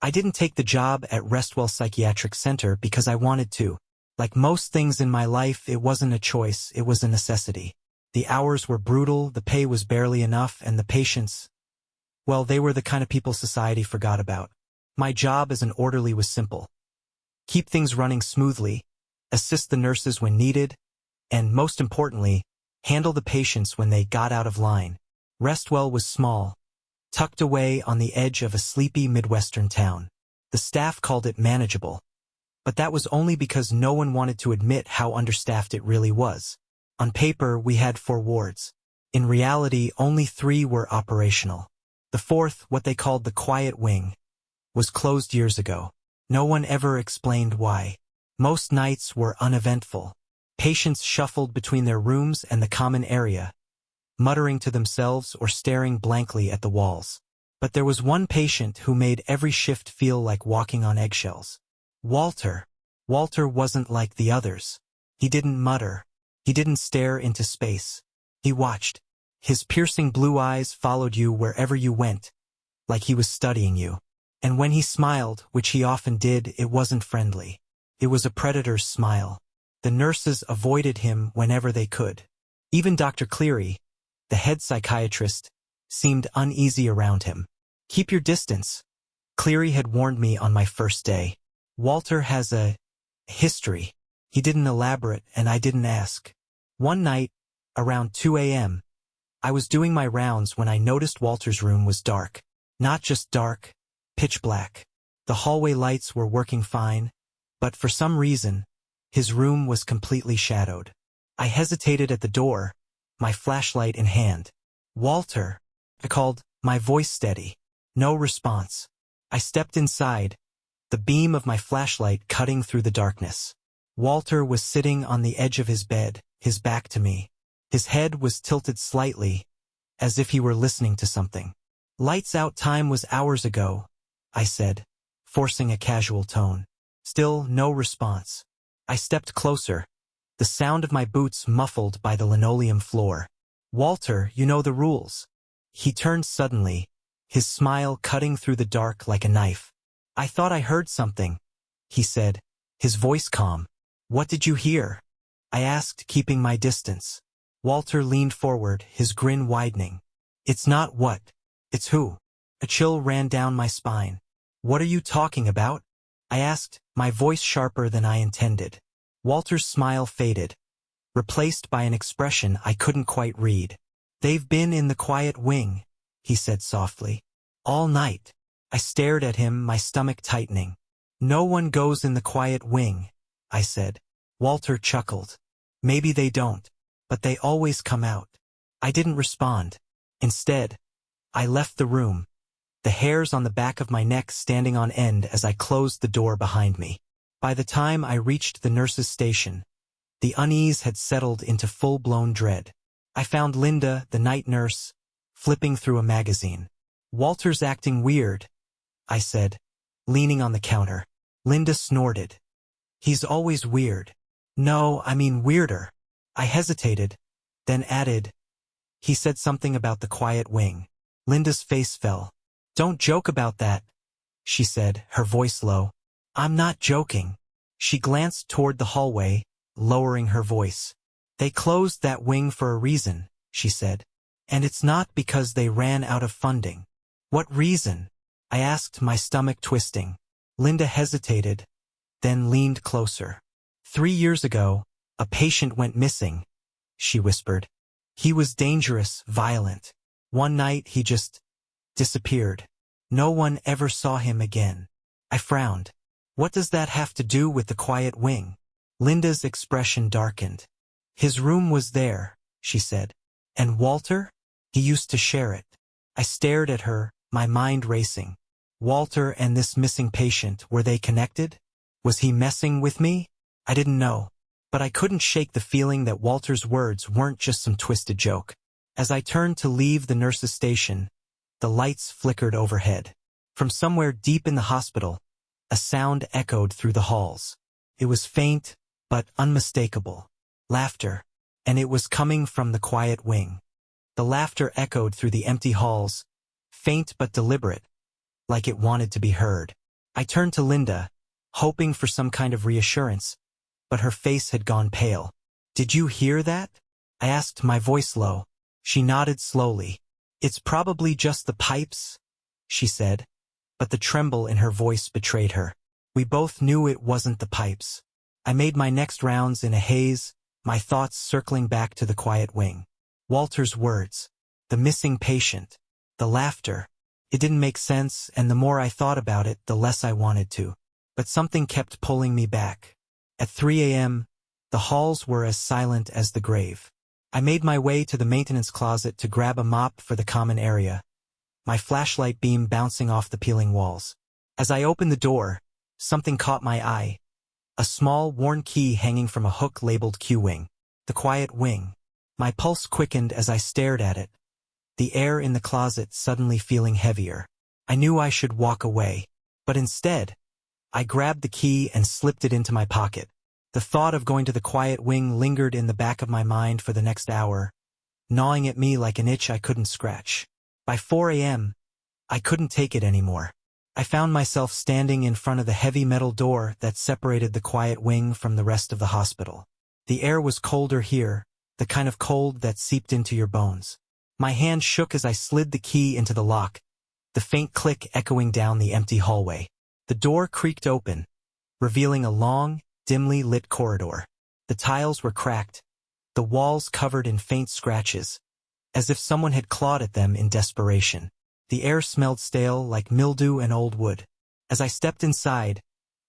I didn't take the job at Restwell Psychiatric Center because I wanted to. Like most things in my life, it wasn't a choice, it was a necessity. The hours were brutal, the pay was barely enough, and the patients, well, they were the kind of people society forgot about. My job as an orderly was simple. Keep things running smoothly, assist the nurses when needed, and, most importantly, handle the patients when they got out of line. Restwell was small, tucked away on the edge of a sleepy Midwestern town. The staff called it manageable, but that was only because no one wanted to admit how understaffed it really was. On paper, we had 4 wards. In reality, only 3 were operational. The 4th, what they called the quiet wing, was closed years ago. No one ever explained why. Most nights were uneventful. Patients shuffled between their rooms and the common area, muttering to themselves or staring blankly at the walls. But there was one patient who made every shift feel like walking on eggshells. Walter. Walter wasn't like the others. He didn't mutter. He didn't stare into space. He watched. His piercing blue eyes followed you wherever you went, like he was studying you. And when he smiled, which he often did, it wasn't friendly. It was a predator's smile. The nurses avoided him whenever they could. Even Dr. Cleary, the head psychiatrist, seemed uneasy around him. Keep your distance. Cleary had warned me on my first day. Walter has a history. He didn't elaborate, and I didn't ask. One night, around 2 a.m., I was doing my rounds when I noticed Walter's room was dark. Not just dark, pitch black. The hallway lights were working fine, but for some reason, his room was completely shadowed. I hesitated at the door, my flashlight in hand. "Walter," I called, my voice steady. No response. I stepped inside, the beam of my flashlight cutting through the darkness. Walter was sitting on the edge of his bed, his back to me. His head was tilted slightly, as if he were listening to something. "Lights out time was hours ago," I said, forcing a casual tone. Still no response. I stepped closer, the sound of my boots muffled by the linoleum floor. "Walter, you know the rules." He turned suddenly, his smile cutting through the dark like a knife. "I thought I heard something," he said, his voice calm. "What did you hear?" I asked, keeping my distance. Walter leaned forward, his grin widening. "It's not what, it's who." A chill ran down my spine. "What are you talking about?" I asked, my voice sharper than I intended. Walter's smile faded, replaced by an expression I couldn't quite read. "They've been in the quiet wing," he said softly. "All night." I stared at him, my stomach tightening. "No one goes in the quiet wing," I said. Walter chuckled. "Maybe they don't, but they always come out." I didn't respond. Instead, I left the room, the hairs on the back of my neck standing on end as I closed the door behind me. By the time I reached the nurse's station, the unease had settled into full-blown dread. I found Linda, the night nurse, flipping through a magazine. "Walter's acting weird," I said, leaning on the counter. Linda snorted. "He's always weird." "No, I mean weirder." I hesitated, then added, "He said something about the quiet wing." Linda's face fell. "Don't joke about that," she said, her voice low. "I'm not joking." She glanced toward the hallway, lowering her voice. "They closed that wing for a reason," she said. "And it's not because they ran out of funding." "What reason?" I asked, my stomach twisting. Linda hesitated, then leaned closer. 3 years ago, a patient went missing," she whispered. "He was dangerous, violent. One night he just disappeared. No one ever saw him again." I frowned. "What does that have to do with the quiet wing?" Linda's expression darkened. "His room was there," she said. "And Walter? He used to share it." I stared at her, my mind racing. Walter and this missing patient, were they connected? Was he messing with me? I didn't know. But I couldn't shake the feeling that Walter's words weren't just some twisted joke. As I turned to leave the nurse's station, the lights flickered overhead. From somewhere deep in the hospital, a sound echoed through the halls. It was faint, but unmistakable. Laughter. And it was coming from the quiet wing. The laughter echoed through the empty halls, faint but deliberate, like it wanted to be heard. I turned to Linda, hoping for some kind of reassurance, but her face had gone pale. "Did you hear that?" I asked, my voice low. She nodded slowly. "It's probably just the pipes," she said, but the tremble in her voice betrayed her. We both knew it wasn't the pipes. I made my next rounds in a haze, my thoughts circling back to the quiet wing. Walter's words. The missing patient. The laughter. It didn't make sense, and the more I thought about it, the less I wanted to. But something kept pulling me back. At 3 a.m., the halls were as silent as the grave. I made my way to the maintenance closet to grab a mop for the common area, my flashlight beam bouncing off the peeling walls. As I opened the door, something caught my eye. A small, worn key hanging from a hook labeled Q-Wing. The quiet wing. My pulse quickened as I stared at it, the air in the closet suddenly feeling heavier. I knew I should walk away, but instead, I grabbed the key and slipped it into my pocket. The thought of going to the quiet wing lingered in the back of my mind for the next hour, gnawing at me like an itch I couldn't scratch. By 4 a.m., I couldn't take it anymore. I found myself standing in front of the heavy metal door that separated the quiet wing from the rest of the hospital. The air was colder here, the kind of cold that seeped into your bones. My hand shook as I slid the key into the lock, the faint click echoing down the empty hallway. The door creaked open, revealing a long, dimly lit corridor. The tiles were cracked, the walls covered in faint scratches, as if someone had clawed at them in desperation. The air smelled stale, like mildew and old wood. As I stepped inside,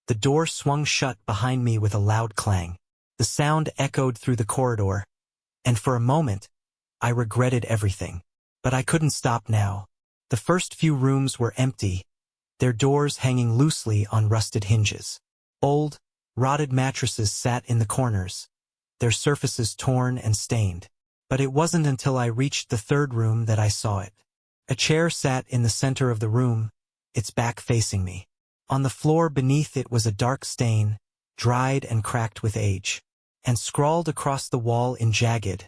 the door swung shut behind me with a loud clang. The sound echoed through the corridor, and for a moment, I regretted everything. But I couldn't stop now. The first few rooms were empty, their doors hanging loosely on rusted hinges. Old, rotted mattresses sat in the corners, their surfaces torn and stained. But it wasn't until I reached the third room that I saw it. A chair sat in the center of the room, its back facing me. On the floor beneath it was a dark stain, dried and cracked with age. And scrawled across the wall in jagged,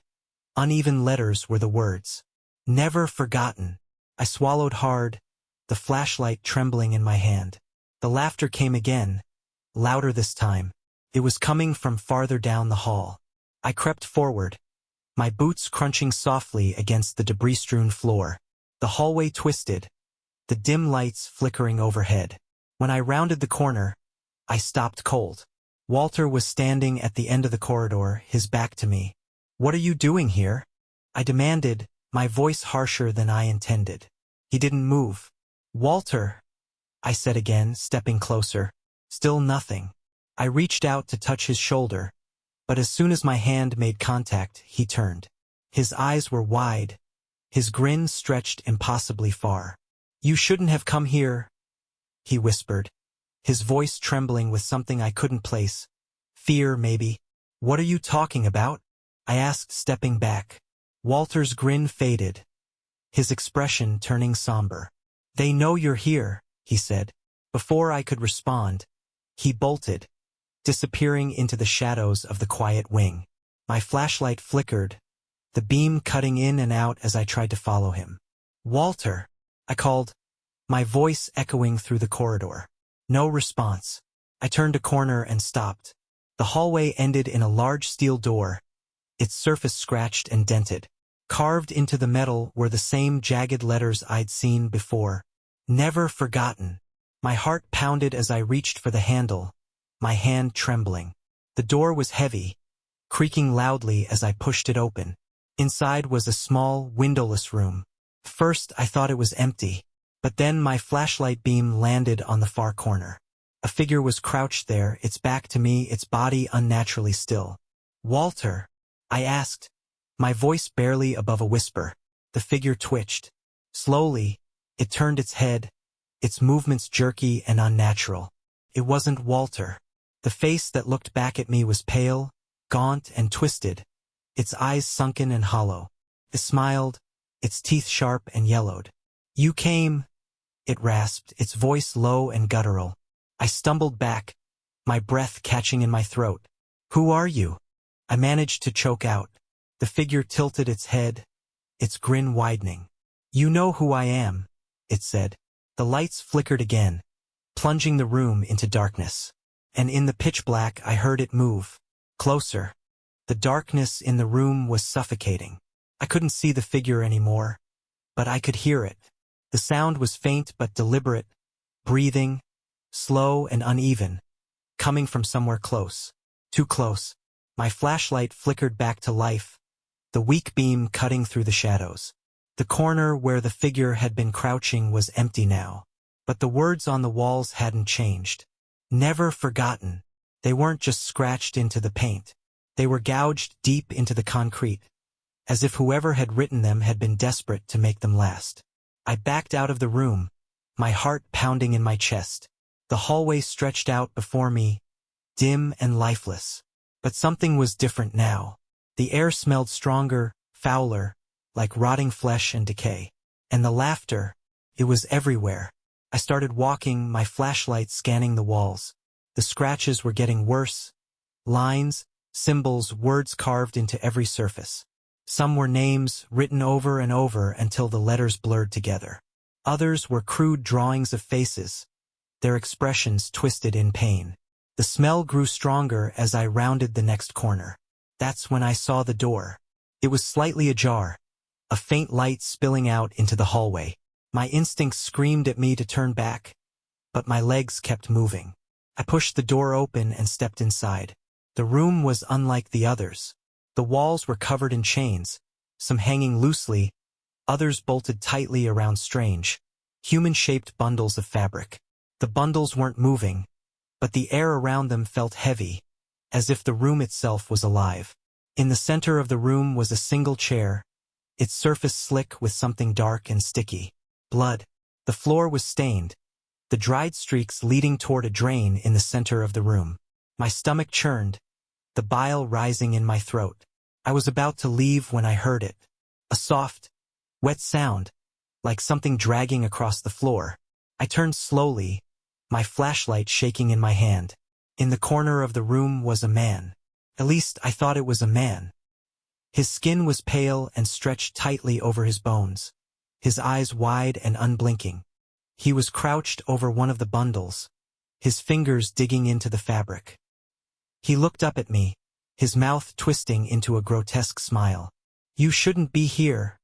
uneven letters were the words, "Never forgotten." I swallowed hard, the flashlight trembling in my hand. The laughter came again, louder this time. It was coming from farther down the hall. I crept forward, my boots crunching softly against the debris-strewn floor. The hallway twisted, the dim lights flickering overhead. When I rounded the corner, I stopped cold. Walter was standing at the end of the corridor, his back to me. "What are you doing here?" I demanded, my voice harsher than I intended. He didn't move. "Walter," I said again, stepping closer. Still nothing. I reached out to touch his shoulder, but as soon as my hand made contact, he turned. His eyes were wide, his grin stretched impossibly far. "You shouldn't have come here," he whispered, his voice trembling with something I couldn't place. Fear, maybe. "What are you talking about?" I asked, stepping back. Walter's grin faded, his expression turning somber. "They know you're here," he said. Before I could respond, he bolted, disappearing into the shadows of the quiet wing. My flashlight flickered, the beam cutting in and out as I tried to follow him. "Walter," I called, my voice echoing through the corridor. No response. I turned a corner and stopped. The hallway ended in a large steel door, its surface scratched and dented. Carved into the metal were the same jagged letters I'd seen before. "Never forgotten." My heart pounded as I reached for the handle, my hand trembling. The door was heavy, creaking loudly as I pushed it open. Inside was a small, windowless room. First I thought it was empty, but then my flashlight beam landed on the far corner. A figure was crouched there, its back to me, its body unnaturally still. "Walter?" I asked, my voice barely above a whisper. The figure twitched. Slowly, it turned its head, its movements jerky and unnatural. It wasn't Walter. The face that looked back at me was pale, gaunt and twisted, its eyes sunken and hollow. It smiled, its teeth sharp and yellowed. "You came," it rasped, its voice low and guttural. I stumbled back, my breath catching in my throat. "Who are you?" I managed to choke out. The figure tilted its head, its grin widening. "You know who I am," it said. The lights flickered again, plunging the room into darkness. And in the pitch black I heard it move. Closer. The darkness in the room was suffocating. I couldn't see the figure anymore, but I could hear it. The sound was faint but deliberate, breathing, slow and uneven, coming from somewhere close. Too close. My flashlight flickered back to life, the weak beam cutting through the shadows. The corner where the figure had been crouching was empty now, but the words on the walls hadn't changed. Never forgotten. They weren't just scratched into the paint. They were gouged deep into the concrete, as if whoever had written them had been desperate to make them last. I backed out of the room, my heart pounding in my chest. The hallway stretched out before me, dim and lifeless. But something was different now. The air smelled stronger, fouler, like rotting flesh and decay. And the laughter, it was everywhere. I started walking, my flashlight scanning the walls. The scratches were getting worse. Lines, symbols, words carved into every surface. Some were names written over and over until the letters blurred together. Others were crude drawings of faces, their expressions twisted in pain. The smell grew stronger as I rounded the next corner. That's when I saw the door. It was slightly ajar, a faint light spilling out into the hallway. My instincts screamed at me to turn back, but my legs kept moving. I pushed the door open and stepped inside. The room was unlike the others. The walls were covered in chains, some hanging loosely, others bolted tightly around strange, human-shaped bundles of fabric. The bundles weren't moving, but the air around them felt heavy, as if the room itself was alive. In the center of the room was a single chair, its surface slick with something dark and sticky. Blood. The floor was stained, the dried streaks leading toward a drain in the center of the room. My stomach churned, the bile rising in my throat. I was about to leave when I heard it. A soft, wet sound, like something dragging across the floor. I turned slowly, my flashlight shaking in my hand. In the corner of the room was a man. At least I thought it was a man. His skin was pale and stretched tightly over his bones, his eyes wide and unblinking. He was crouched over one of the bundles, his fingers digging into the fabric. He looked up at me, his mouth twisting into a grotesque smile. "You shouldn't be here,"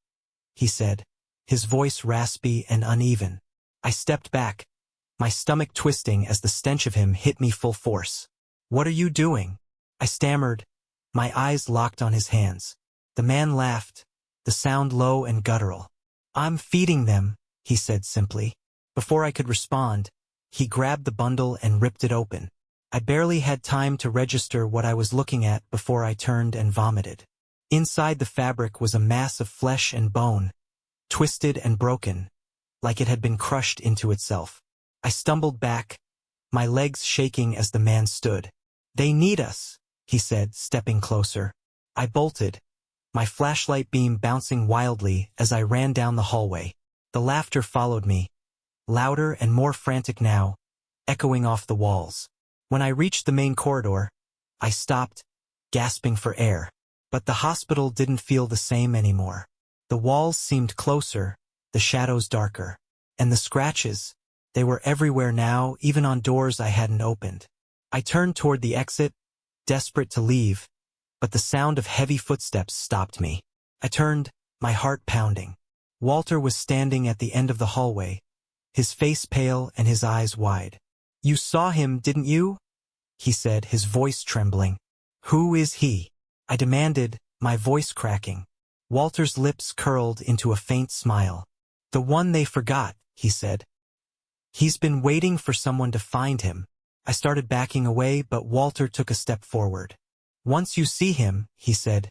he said, his voice raspy and uneven. I stepped back, my stomach twisting as the stench of him hit me full force. "What are you doing?" I stammered, my eyes locked on his hands. The man laughed, the sound low and guttural. "I'm feeding them," he said simply. Before I could respond, he grabbed the bundle and ripped it open. I barely had time to register what I was looking at before I turned and vomited. Inside the fabric was a mass of flesh and bone, twisted and broken, like it had been crushed into itself. I stumbled back, my legs shaking as the man stood. "They need us," he said, stepping closer. I bolted, my flashlight beam bouncing wildly as I ran down the hallway. The laughter followed me, louder and more frantic now, echoing off the walls. When I reached the main corridor, I stopped, gasping for air. But the hospital didn't feel the same anymore. The walls seemed closer, the shadows darker. And the scratches, they were everywhere now, even on doors I hadn't opened. I turned toward the exit, desperate to leave, but the sound of heavy footsteps stopped me. I turned, my heart pounding. Walter was standing at the end of the hallway, his face pale and his eyes wide. "You saw him, didn't you?" he said, his voice trembling. "Who is he?" I demanded, my voice cracking. Walter's lips curled into a faint smile. "The one they forgot," he said. "He's been waiting for someone to find him." I started backing away, but Walter took a step forward. "Once you see him," he said,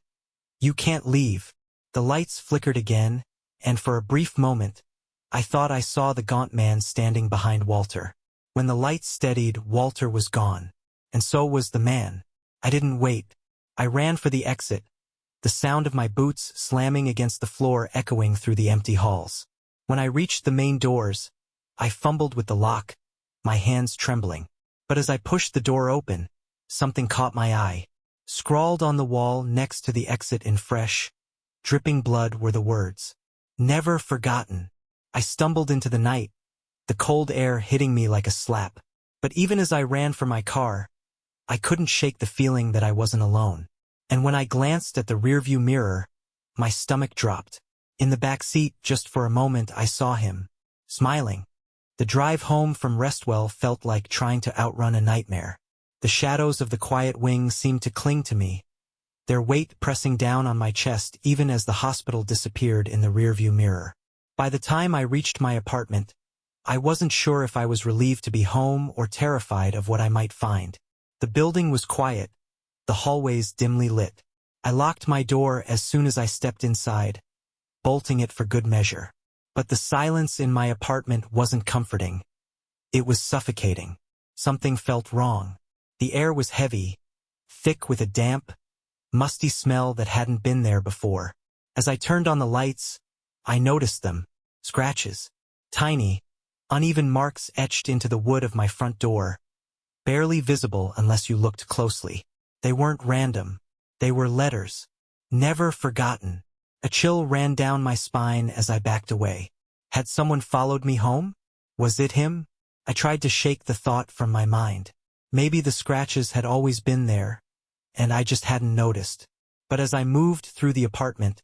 "you can't leave." The lights flickered again, and for a brief moment, I thought I saw the gaunt man standing behind Walter. When the lights steadied, Walter was gone. And so was the man. I didn't wait. I ran for the exit, the sound of my boots slamming against the floor echoing through the empty halls. When I reached the main doors, I fumbled with the lock, my hands trembling. But as I pushed the door open, something caught my eye. Scrawled on the wall next to the exit in fresh, dripping blood were the words, "Never forgotten." I stumbled into the night, the cold air hitting me like a slap. But even as I ran for my car, I couldn't shake the feeling that I wasn't alone. And when I glanced at the rearview mirror, my stomach dropped. In the back seat, just for a moment, I saw him, smiling. The drive home from Restwell felt like trying to outrun a nightmare. The shadows of the quiet wing seemed to cling to me, their weight pressing down on my chest even as the hospital disappeared in the rearview mirror. By the time I reached my apartment, I wasn't sure if I was relieved to be home or terrified of what I might find. The building was quiet, the hallways dimly lit. I locked my door as soon as I stepped inside, bolting it for good measure. But the silence in my apartment wasn't comforting. It was suffocating. Something felt wrong. The air was heavy, thick with a damp, musty smell that hadn't been there before. As I turned on the lights, I noticed them. Scratches. Tiny, uneven marks etched into the wood of my front door, barely visible unless you looked closely. They weren't random. They were letters. Never forgotten. A chill ran down my spine as I backed away. Had someone followed me home? Was it him? I tried to shake the thought from my mind. Maybe the scratches had always been there, and I just hadn't noticed. But as I moved through the apartment,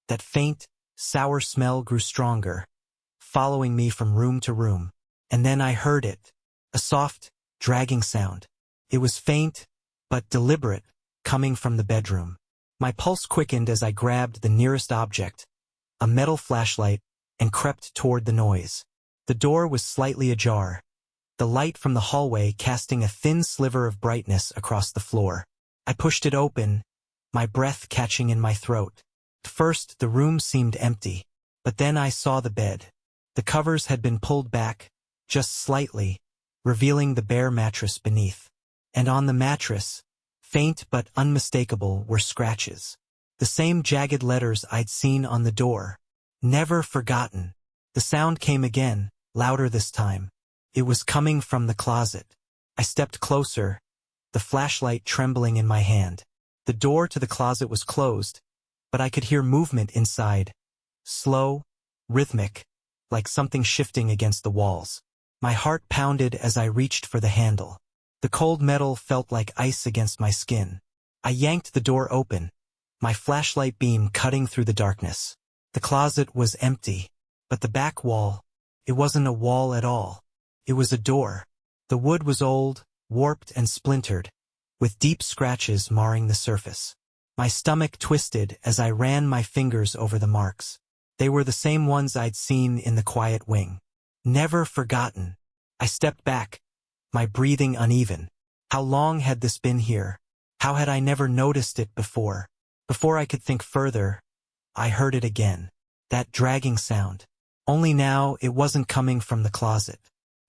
that faint, sour smell grew stronger, following me from room to room. And then I heard it. A soft, dragging sound. It was faint, but deliberate, coming from the bedroom. My pulse quickened as I grabbed the nearest object, a metal flashlight, and crept toward the noise. The door was slightly ajar, the light from the hallway casting a thin sliver of brightness across the floor. I pushed it open, my breath catching in my throat. At first, the room seemed empty, but then I saw the bed. The covers had been pulled back, just slightly, revealing the bare mattress beneath. And on the mattress, faint but unmistakable, were scratches. The same jagged letters I'd seen on the door. Never forgotten. The sound came again, louder this time. It was coming from the closet. I stepped closer, the flashlight trembling in my hand. The door to the closet was closed, but I could hear movement inside. Slow, rhythmic, like something shifting against the walls. My heart pounded as I reached for the handle. The cold metal felt like ice against my skin. I yanked the door open, my flashlight beam cutting through the darkness. The closet was empty, but the back wall, it wasn't a wall at all. It was a door. The wood was old, warped and splintered, with deep scratches marring the surface. My stomach twisted as I ran my fingers over the marks. They were the same ones I'd seen in the quiet wing. Never forgotten. I stepped back, my breathing uneven. How long had this been here? How had I never noticed it before? Before I could think further, I heard it again. That dragging sound. Only now it wasn't coming from the closet.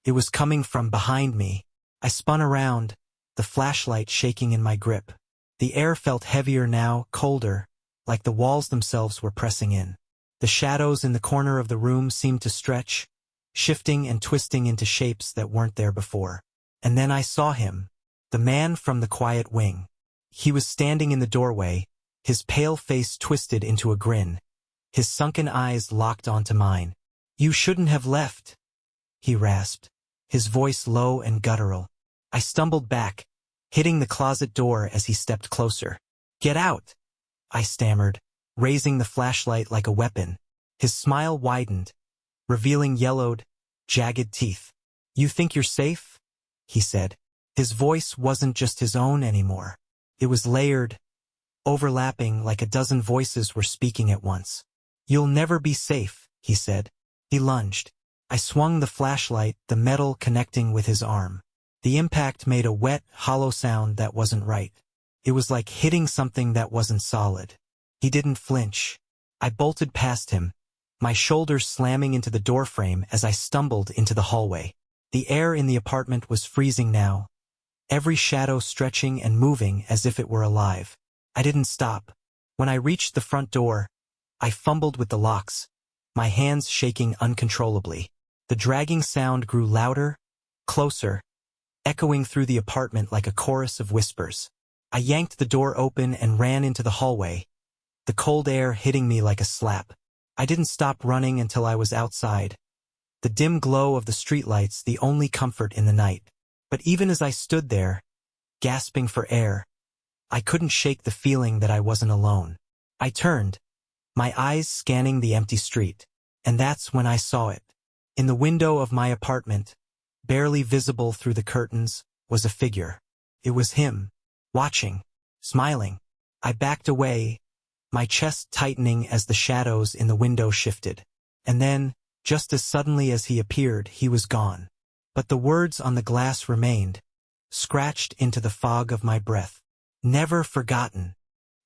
It was coming from behind me. I spun around, the flashlight shaking in my grip. The air felt heavier now, colder, like the walls themselves were pressing in. The shadows in the corner of the room seemed to stretch, shifting and twisting into shapes that weren't there before. And then I saw him, the man from the quiet wing. He was standing in the doorway, his pale face twisted into a grin, his sunken eyes locked onto mine. "You shouldn't have left," he rasped, his voice low and guttural. I stumbled back, hitting the closet door as he stepped closer. "Get out," I stammered, raising the flashlight like a weapon. His smile widened, revealing yellowed, jagged teeth. "You think you're safe?" he said. His voice wasn't just his own anymore. It was layered, overlapping like a dozen voices were speaking at once. "You'll never be safe," he said. He lunged. I swung the flashlight, the metal connecting with his arm. The impact made a wet, hollow sound that wasn't right. It was like hitting something that wasn't solid. He didn't flinch. I bolted past him, my shoulders slamming into the doorframe as I stumbled into the hallway. The air in the apartment was freezing now, every shadow stretching and moving as if it were alive. I didn't stop. When I reached the front door, I fumbled with the locks, my hands shaking uncontrollably. The dragging sound grew louder, closer, echoing through the apartment like a chorus of whispers. I yanked the door open and ran into the hallway, the cold air hitting me like a slap. I didn't stop running until I was outside, the dim glow of the streetlights the only comfort in the night. But even as I stood there, gasping for air, I couldn't shake the feeling that I wasn't alone. I turned, my eyes scanning the empty street, and that's when I saw it. In the window of my apartment, barely visible through the curtains, was a figure. It was him, watching, smiling. I backed away, my chest tightening as the shadows in the window shifted. And then, just as suddenly as he appeared, he was gone. But the words on the glass remained, scratched into the fog of my breath. Never forgotten.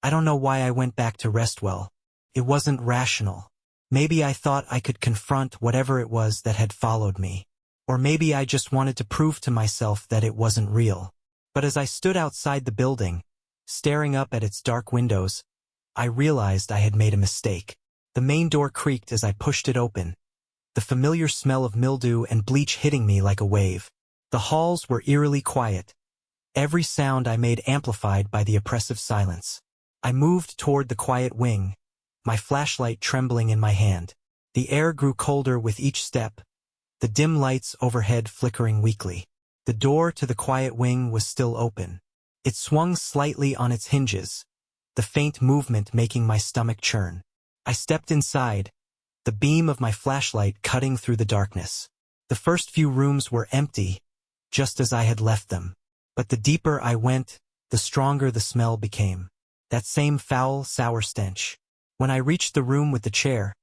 I don't know why I went back to Restwell. It wasn't rational. Maybe I thought I could confront whatever it was that had followed me. Or maybe I just wanted to prove to myself that it wasn't real. But as I stood outside the building, staring up at its dark windows, I realized I had made a mistake. The main door creaked as I pushed it open, the familiar smell of mildew and bleach hitting me like a wave. The halls were eerily quiet, every sound I made amplified by the oppressive silence. I moved toward the quiet wing, my flashlight trembling in my hand. The air grew colder with each step, the dim lights overhead flickering weakly. The door to the quiet wing was still open. It swung slightly on its hinges, the faint movement making my stomach churn. I stepped inside, the beam of my flashlight cutting through the darkness. The first few rooms were empty, just as I had left them. But the deeper I went, the stronger the smell became. That same foul, sour stench. When I reached the room with the chair,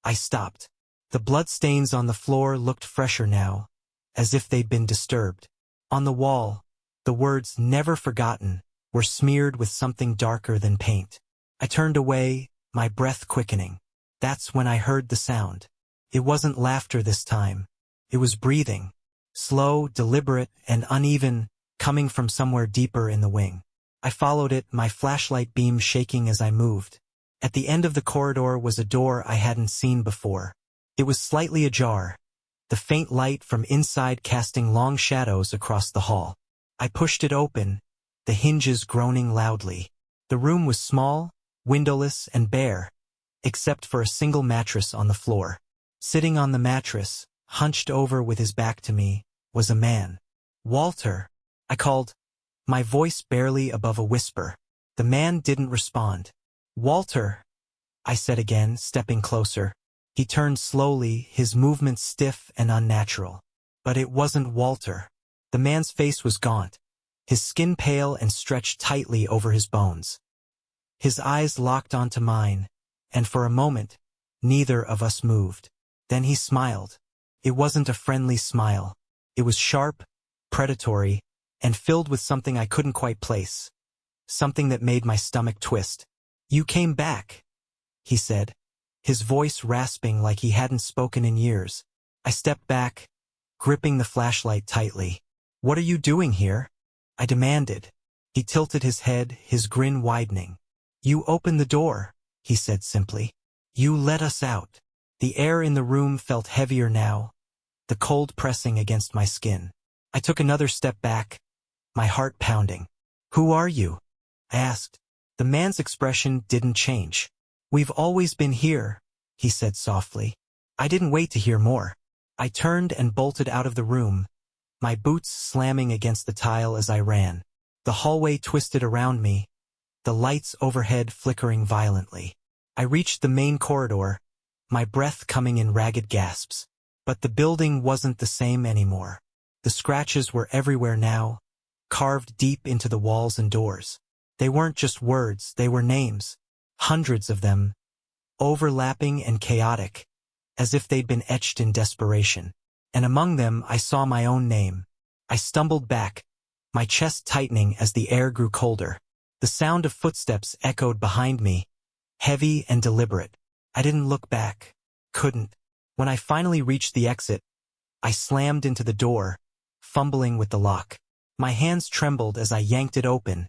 I stopped. The bloodstains on the floor looked fresher now, as if they'd been disturbed. On the wall, the words "never forgotten" were smeared with something darker than paint. I turned away, my breath quickening. That's when I heard the sound. It wasn't laughter this time. It was breathing. Slow, deliberate, and uneven, coming from somewhere deeper in the wing. I followed it, my flashlight beam shaking as I moved. At the end of the corridor was a door I hadn't seen before. It was slightly ajar, the faint light from inside casting long shadows across the hall. I pushed it open, the hinges groaning loudly. The room was small, windowless, and bare, except for a single mattress on the floor. Sitting on the mattress, hunched over with his back to me, was a man. "Walter," I called, my voice barely above a whisper. The man didn't respond. "Walter," I said again, stepping closer. He turned slowly, his movements stiff and unnatural. But it wasn't Walter. The man's face was gaunt, his skin pale and stretched tightly over his bones. His eyes locked onto mine, and for a moment, neither of us moved. Then he smiled. It wasn't a friendly smile. It was sharp, predatory, and filled with something I couldn't quite place. Something that made my stomach twist. "You came back," he said, his voice rasping like he hadn't spoken in years. I stepped back, gripping the flashlight tightly. "What are you doing here?" I demanded. He tilted his head, his grin widening. "You opened the door," he said simply. "You let us out." The air in the room felt heavier now, the cold pressing against my skin. I took another step back, my heart pounding. "Who are you?" I asked. The man's expression didn't change. "We've always been here," he said softly. I didn't wait to hear more. I turned and bolted out of the room, my boots slamming against the tile as I ran. The hallway twisted around me, the lights overhead flickering violently. I reached the main corridor, my breath coming in ragged gasps. But the building wasn't the same anymore. The scratches were everywhere now, carved deep into the walls and doors. They weren't just words, they were names. Hundreds of them, overlapping and chaotic, as if they'd been etched in desperation. And among them I saw my own name. I stumbled back, my chest tightening as the air grew colder. The sound of footsteps echoed behind me, heavy and deliberate. I didn't look back. Couldn't. When I finally reached the exit, I slammed into the door, fumbling with the lock. My hands trembled as I yanked it open,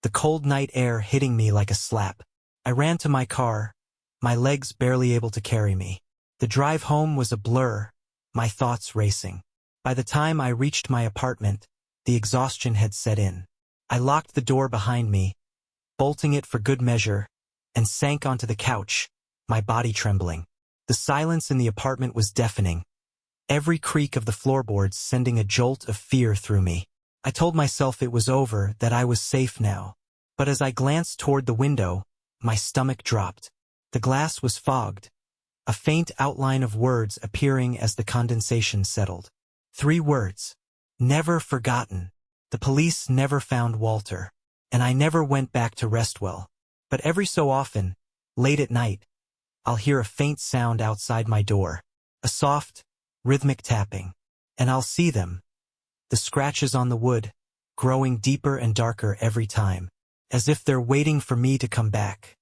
the cold night air hitting me like a slap. I ran to my car, my legs barely able to carry me. The drive home was a blur, my thoughts racing. By the time I reached my apartment, the exhaustion had set in. I locked the door behind me, bolting it for good measure, and sank onto the couch, my body trembling. The silence in the apartment was deafening. every creak of the floorboards sending a jolt of fear through me. I told myself it was over, that I was safe now. But as I glanced toward the window, my stomach dropped. The glass was fogged, a faint outline of words appearing as the condensation settled. 3 words. Never forgotten. The police never found Walter, and I never went back to Restwell. But every so often, late at night, I'll hear a faint sound outside my door, a soft, rhythmic tapping, and I'll see them, the scratches on the wood, growing deeper and darker every time, as if they're waiting for me to come back.